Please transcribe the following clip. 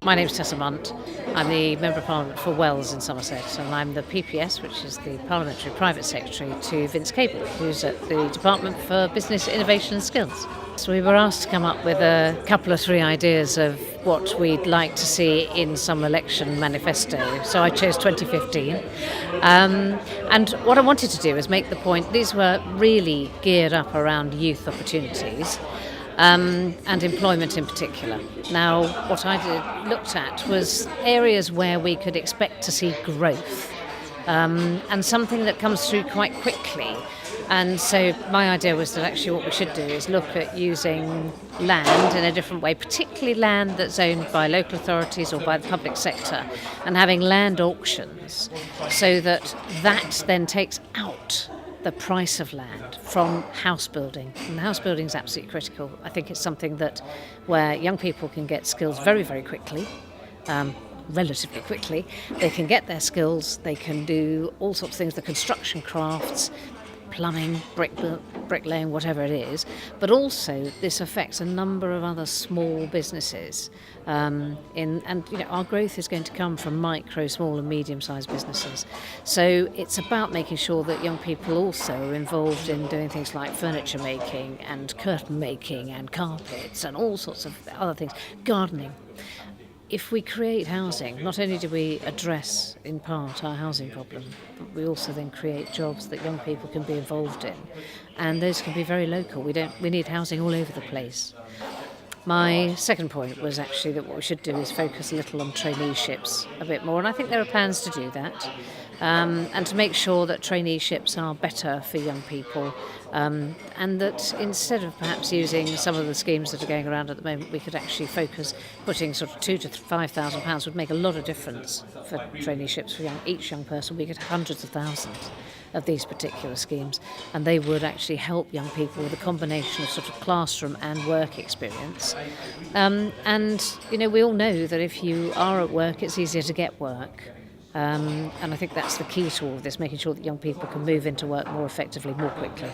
My name's Tessa Munt. I'm the Member of Parliament for Wells in Somerset, and I'm the PPS, which is the Parliamentary Private Secretary to Vince Cable, who's at the Department for Business Innovation and Skills. So we were asked to come up with a couple of three ideas of what we'd like to see in some election manifesto. So I chose 2015. And what I wanted to do is make the point, these were really geared up around youth opportunities. And employment in particular. Now, what I looked at was areas where we could expect to see growth and something that comes through quite quickly. And so my idea was that actually what we should do is look at using land in a different way, particularly land that's owned by local authorities or by the public sector, and having land auctions so that then takes out the price of land from house building. And house building is absolutely critical. I think it's something where young people can get skills very, very quickly, relatively quickly. They can get their skills, they can do all sorts of things, the construction crafts, plumbing, bricklaying, whatever it is. But also this affects a number of other small businesses. Our growth is going to come from micro, small and medium-sized businesses. So it's about making sure that young people also are involved in doing things like furniture making and curtain making and carpets and all sorts of other things, gardening. If we create housing, not only do we address, in part, our housing problem, but we also then create jobs that young people can be involved in. And those can be very local. We need housing all over the place. My second point was actually that what we should do is focus a little on traineeships a bit more, and I think there are plans to do that, and to make sure that traineeships are better for young people, and that instead of perhaps using some of the schemes that are going around at the moment, we could actually focus putting sort of £2,000 to £5,000 would make a lot of difference for traineeships for each young person. We could have hundreds of thousands of these particular schemes, and they would actually help young people with a combination of sort of classroom and work experience. We all know that if you are at work, it's easier to get work. And I think that's the key to all of this, making sure that young people can move into work more effectively, more quickly.